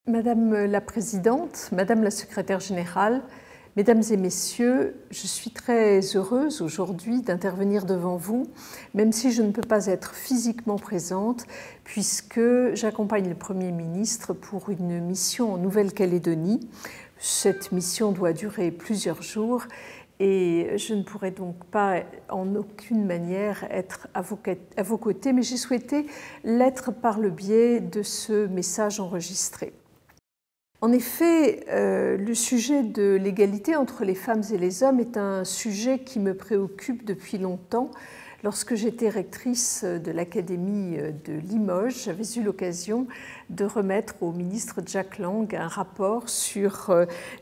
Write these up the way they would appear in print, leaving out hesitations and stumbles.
Madame la Présidente, Madame la Secrétaire Générale, Mesdames et Messieurs, je suis très heureuse aujourd'hui d'intervenir devant vous, même si je ne peux pas être physiquement présente, puisque j'accompagne le Premier ministre pour une mission en Nouvelle-Calédonie. Cette mission doit durer plusieurs jours et je ne pourrai donc pas en aucune manière être à vos côtés, mais j'ai souhaité l'être par le biais de ce message enregistré. En effet, le sujet de l'égalité entre les femmes et les hommes est un sujet qui me préoccupe depuis longtemps. Lorsque j'étais rectrice de l'Académie de Limoges, j'avais eu l'occasion de remettre au ministre Jack Lang un rapport sur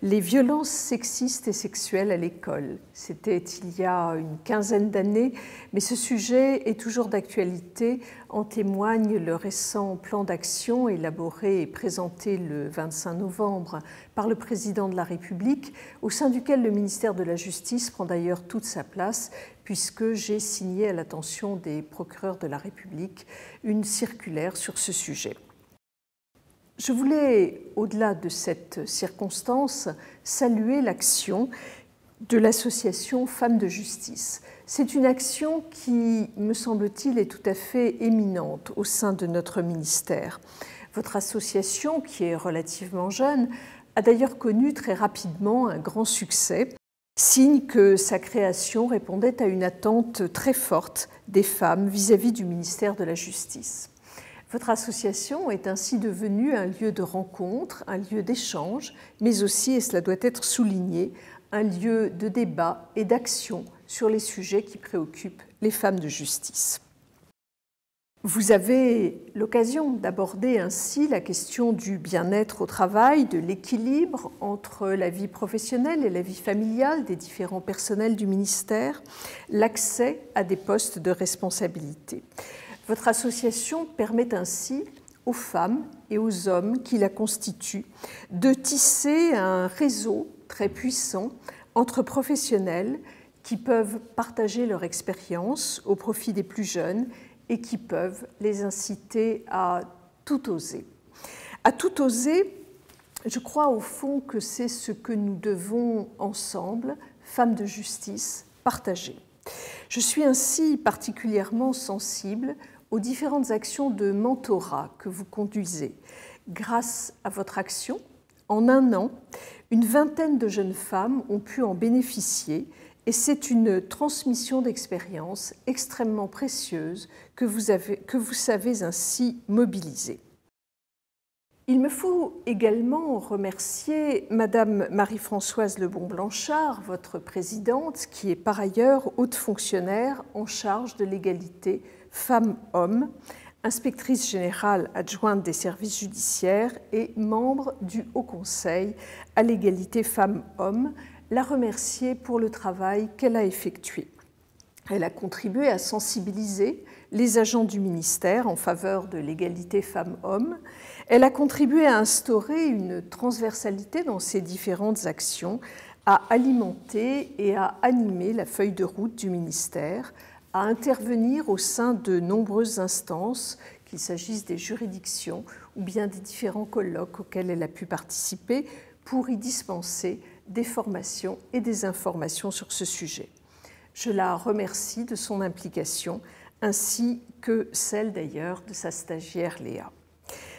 les violences sexistes et sexuelles à l'école. C'était il y a une quinzaine d'années, mais ce sujet est toujours d'actualité. En témoigne le récent plan d'action élaboré et présenté le 25 novembre par le président de la République, au sein duquel le ministère de la Justice prend d'ailleurs toute sa place, puisque j'ai signé à l'attention des procureurs de la République une circulaire sur ce sujet. Je voulais, au-delà de cette circonstance, saluer l'action de l'association Femmes de Justice. C'est une action qui, me semble-t-il, est tout à fait éminente au sein de notre ministère. Votre association, qui est relativement jeune, a d'ailleurs connu très rapidement un grand succès, signe que sa création répondait à une attente très forte des femmes vis-à-vis du ministère de la Justice. Votre association est ainsi devenue un lieu de rencontre, un lieu d'échange, mais aussi, et cela doit être souligné, un lieu de débat et d'action sur les sujets qui préoccupent les femmes de justice. Vous avez l'occasion d'aborder ainsi la question du bien-être au travail, de l'équilibre entre la vie professionnelle et la vie familiale des différents personnels du ministère, l'accès à des postes de responsabilité. Votre association permet ainsi aux femmes et aux hommes qui la constituent de tisser un réseau très puissant entre professionnels qui peuvent partager leur expérience au profit des plus jeunes et qui peuvent les inciter à tout oser. À tout oser, je crois au fond que c'est ce que nous devons ensemble, femmes de justice, partager. Je suis ainsi particulièrement sensible aux différentes actions de mentorat que vous conduisez. Grâce à votre action, en un an, une vingtaine de jeunes femmes ont pu en bénéficier et c'est une transmission d'expérience extrêmement précieuse que vous savez ainsi mobiliser. Il me faut également remercier Madame Marie-Françoise Lebon-Blanchard, votre présidente, qui est par ailleurs haute fonctionnaire en charge de l'égalité femmes-hommes, inspectrice générale adjointe des services judiciaires et membre du Haut Conseil à l'égalité femmes-hommes, la remercier pour le travail qu'elle a effectué. Elle a contribué à sensibiliser les agents du ministère en faveur de l'égalité femmes-hommes. Elle a contribué à instaurer une transversalité dans ses différentes actions, à alimenter et à animer la feuille de route du ministère, à intervenir au sein de nombreuses instances, qu'il s'agisse des juridictions ou bien des différents colloques auxquels elle a pu participer, pour y dispenser des formations et des informations sur ce sujet. Je la remercie de son implication, ainsi que celle d'ailleurs de sa stagiaire Léa.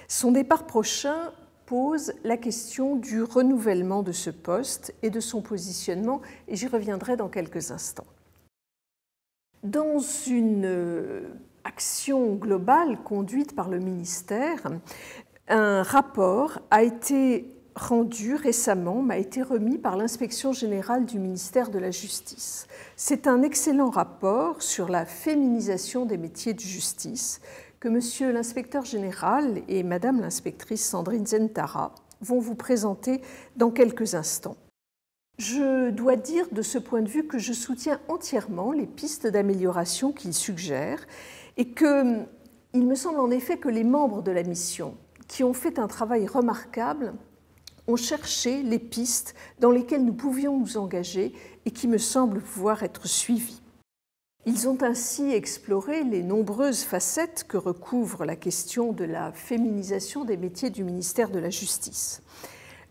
Son départ prochain pose la question du renouvellement de ce poste et de son positionnement, et j'y reviendrai dans quelques instants. Dans une action globale conduite par le ministère, un rapport a été rendu récemment, m'a été remis par l'Inspection générale du ministère de la Justice. C'est un excellent rapport sur la féminisation des métiers de justice que Monsieur l'inspecteur général et Madame l'inspectrice Sandrine Zentara vont vous présenter dans quelques instants. Je dois dire de ce point de vue que je soutiens entièrement les pistes d'amélioration qu'il suggère et qu'il me semble en effet que les membres de la mission, qui ont fait un travail remarquable, ont cherché les pistes dans lesquelles nous pouvions nous engager et qui me semblent pouvoir être suivies. Ils ont ainsi exploré les nombreuses facettes que recouvre la question de la féminisation des métiers du ministère de la Justice.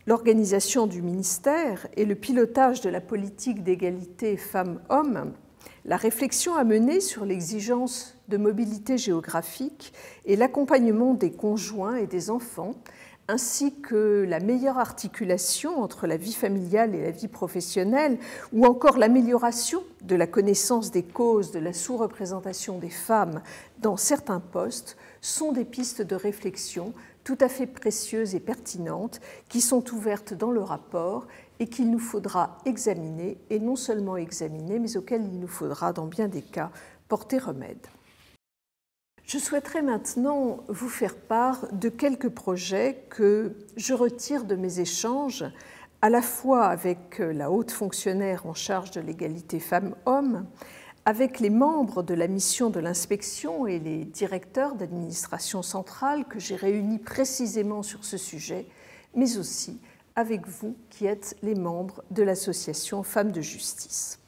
L'organisation du ministère et le pilotage de la politique d'égalité femmes-hommes, la réflexion à mener sur l'exigence de mobilité géographique et l'accompagnement des conjoints et des enfants, ainsi que la meilleure articulation entre la vie familiale et la vie professionnelle, ou encore l'amélioration de la connaissance des causes de la sous-représentation des femmes dans certains postes, sont des pistes de réflexion tout à fait précieuses et pertinentes qui sont ouvertes dans le rapport et qu'il nous faudra examiner, et non seulement examiner, mais auxquelles il nous faudra, dans bien des cas, porter remède. Je souhaiterais maintenant vous faire part de quelques projets que je retire de mes échanges, à la fois avec la haute fonctionnaire en charge de l'égalité femmes-hommes, avec les membres de la mission de l'inspection et les directeurs d'administration centrale que j'ai réunis précisément sur ce sujet, mais aussi avec vous qui êtes les membres de l'association Femmes de Justice.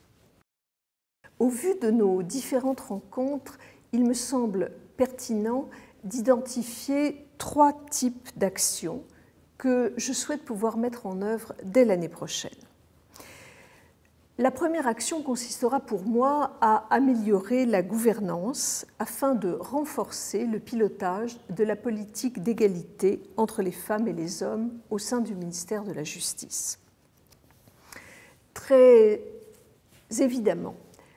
Au vu de nos différentes rencontres, il me semble pertinent d'identifier 3 types d'actions que je souhaite pouvoir mettre en œuvre dès l'année prochaine. La première action consistera pour moi à améliorer la gouvernance afin de renforcer le pilotage de la politique d'égalité entre les femmes et les hommes au sein du ministère de la Justice. Très évidemment,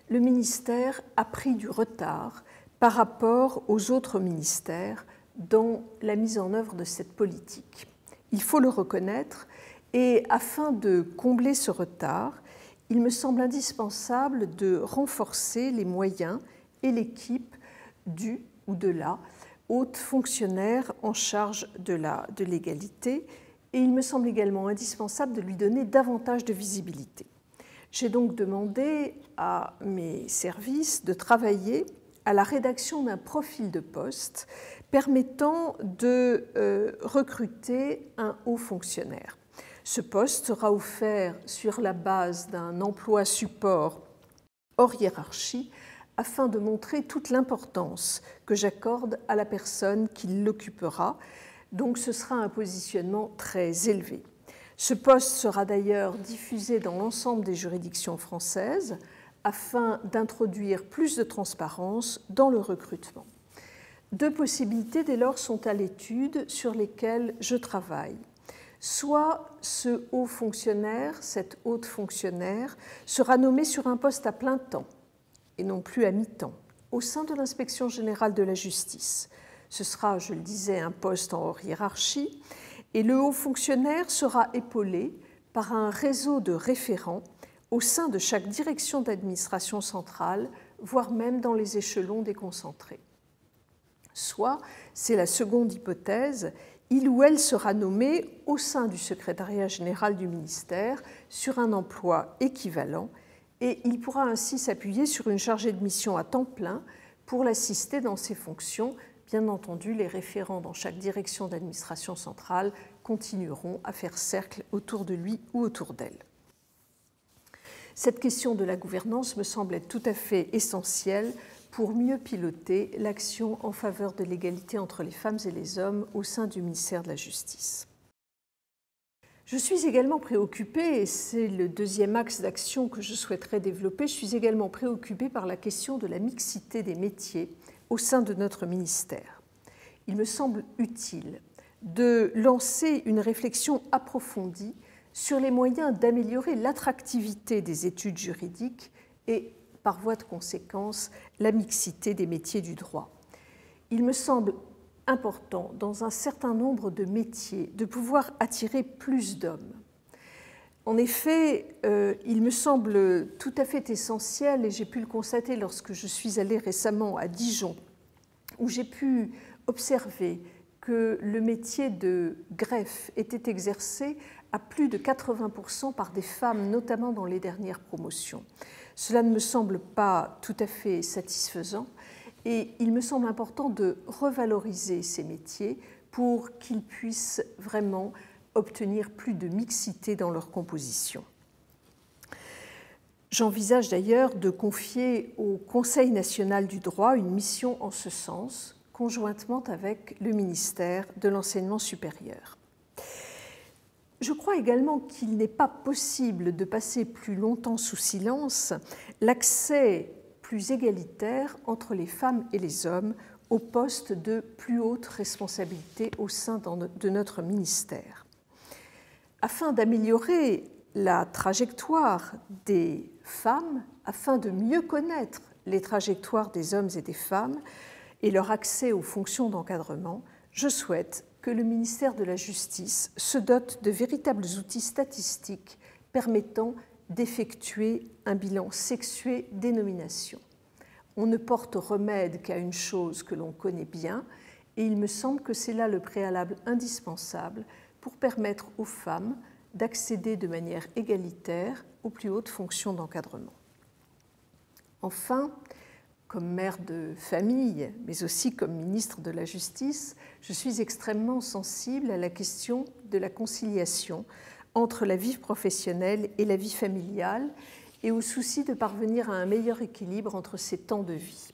le ministère a pris du retard par rapport aux autres ministères dans la mise en œuvre de cette politique. Il faut le reconnaître, et afin de combler ce retard, il me semble indispensable de renforcer les moyens et l'équipe du ou de la haute fonctionnaire en charge de l'égalité, et il me semble également indispensable de lui donner davantage de visibilité. J'ai donc demandé à mes services de travailler à la rédaction d'un profil de poste permettant de recruter un haut fonctionnaire. Ce poste sera offert sur la base d'un emploi support hors hiérarchie afin de montrer toute l'importance que j'accorde à la personne qui l'occupera. Donc ce sera un positionnement très élevé. Ce poste sera d'ailleurs diffusé dans l'ensemble des juridictions françaises afin d'introduire plus de transparence dans le recrutement. 2 possibilités dès lors sont à l'étude sur lesquelles je travaille. Soit ce haut fonctionnaire, cette haute fonctionnaire, sera nommé sur un poste à plein temps et non plus à mi-temps au sein de l'Inspection générale de la justice. Ce sera, je le disais, un poste en hors hiérarchie et le haut fonctionnaire sera épaulé par un réseau de référents au sein de chaque direction d'administration centrale, voire même dans les échelons déconcentrés. Soit, c'est la seconde hypothèse, il ou elle sera nommé au sein du secrétariat général du ministère sur un emploi équivalent et il pourra ainsi s'appuyer sur une chargée de mission à temps plein pour l'assister dans ses fonctions. Bien entendu, les référents dans chaque direction d'administration centrale continueront à faire cercle autour de lui ou autour d'elle. Cette question de la gouvernance me semble être tout à fait essentielle pour mieux piloter l'action en faveur de l'égalité entre les femmes et les hommes au sein du ministère de la Justice. Je suis également préoccupée, et c'est le deuxième axe d'action que je souhaiterais développer, je suis également préoccupée par la question de la mixité des métiers au sein de notre ministère. Il me semble utile de lancer une réflexion approfondie sur les moyens d'améliorer l'attractivité des études juridiques et, par voie de conséquence, la mixité des métiers du droit. Il me semble important, dans un certain nombre de métiers, de pouvoir attirer plus d'hommes. En effet, il me semble tout à fait essentiel, et j'ai pu le constater lorsque je suis allée récemment à Dijon, où j'ai pu observer que le métier de greffe était exercé à plus de 80% par des femmes, notamment dans les dernières promotions. Cela ne me semble pas tout à fait satisfaisant et il me semble important de revaloriser ces métiers pour qu'ils puissent vraiment obtenir plus de mixité dans leur composition. J'envisage d'ailleurs de confier au Conseil national du droit une mission en ce sens, conjointement avec le ministère de l'Enseignement supérieur. Je crois également qu'il n'est pas possible de passer plus longtemps sous silence l'accès plus égalitaire entre les femmes et les hommes aux postes de plus haute responsabilité au sein de notre ministère. Afin d'améliorer la trajectoire des femmes, afin de mieux connaître les trajectoires des hommes et des femmes et leur accès aux fonctions d'encadrement, je souhaite que le ministère de la Justice se dote de véritables outils statistiques permettant d'effectuer un bilan sexué des nominations. On ne porte remède qu'à une chose que l'on connaît bien, et il me semble que c'est là le préalable indispensable pour permettre aux femmes d'accéder de manière égalitaire aux plus hautes fonctions d'encadrement. Enfin, comme mère de famille, mais aussi comme ministre de la Justice, je suis extrêmement sensible à la question de la conciliation entre la vie professionnelle et la vie familiale et au souci de parvenir à un meilleur équilibre entre ces temps de vie.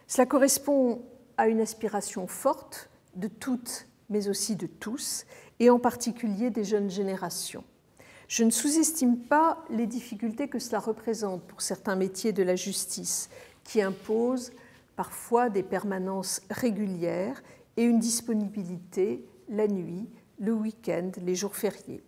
Cela correspond à une aspiration forte de toutes, mais aussi de tous, et en particulier des jeunes générations. Je ne sous-estime pas les difficultés que cela représente pour certains métiers de la justice, qui imposent parfois des permanences régulières et une disponibilité la nuit, le week-end, les jours fériés.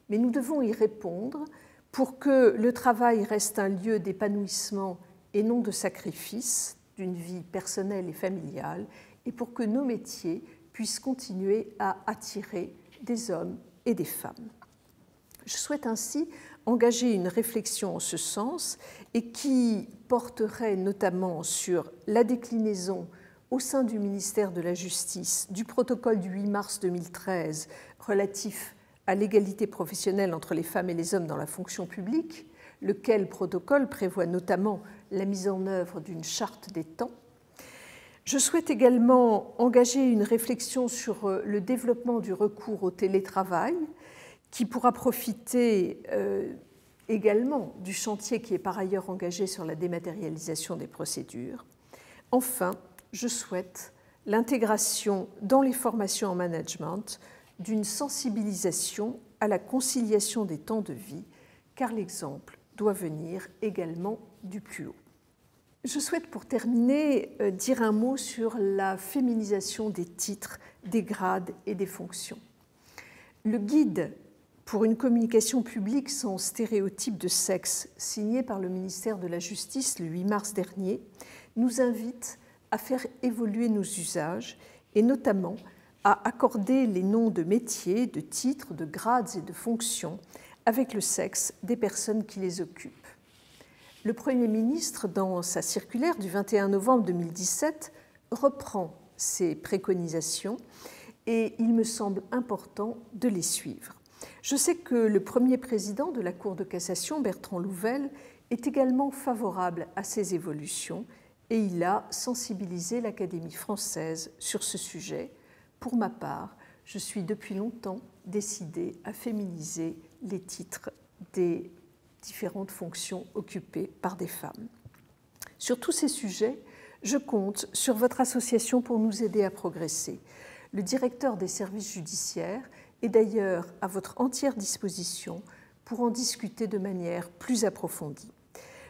Mais nous devons y répondre pour que le travail reste un lieu d'épanouissement et non de sacrifice d'une vie personnelle et familiale, et pour que nos métiers puissent continuer à attirer des hommes et des femmes. Je souhaite ainsi engager une réflexion en ce sens et qui porterait notamment sur la déclinaison au sein du ministère de la Justice du protocole du 8 mars 2013 relatif à l'égalité professionnelle entre les femmes et les hommes dans la fonction publique, lequel protocole prévoit notamment la mise en œuvre d'une charte des temps. Je souhaite également engager une réflexion sur le développement du recours au télétravail, qui pourra profiter également du chantier qui est par ailleurs engagé sur la dématérialisation des procédures. Enfin, je souhaite l'intégration dans les formations en management d'une sensibilisation à la conciliation des temps de vie, car l'exemple doit venir également du plus haut. Je souhaite pour terminer dire un mot sur la féminisation des titres, des grades et des fonctions. Le guide pour une communication publique sans stéréotype de sexe, signé par le ministère de la Justice le 8 mars dernier, nous invite à faire évoluer nos usages et notamment à accorder les noms de métiers, de titres, de grades et de fonctions avec le sexe des personnes qui les occupent. Le Premier ministre, dans sa circulaire du 21 novembre 2017, reprend ces préconisations et il me semble important de les suivre. Je sais que le premier président de la Cour de cassation, Bertrand Louvel, est également favorable à ces évolutions et il a sensibilisé l'Académie française sur ce sujet. Pour ma part, je suis depuis longtemps décidée à féminiser les titres des différentes fonctions occupées par des femmes. Sur tous ces sujets, je compte sur votre association pour nous aider à progresser. Le directeur des services judiciaires est d'ailleurs à votre entière disposition pour en discuter de manière plus approfondie.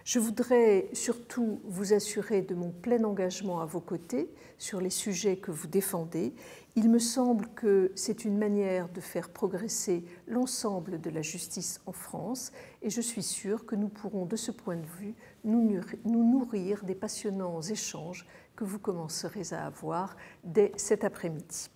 Je voudrais surtout vous assurer de mon plein engagement à vos côtés sur les sujets que vous défendez. Il me semble que c'est une manière de faire progresser l'ensemble de la justice en France et je suis sûre que nous pourrons de ce point de vue nous nourrir des passionnants échanges que vous commencerez à avoir dès cet après-midi.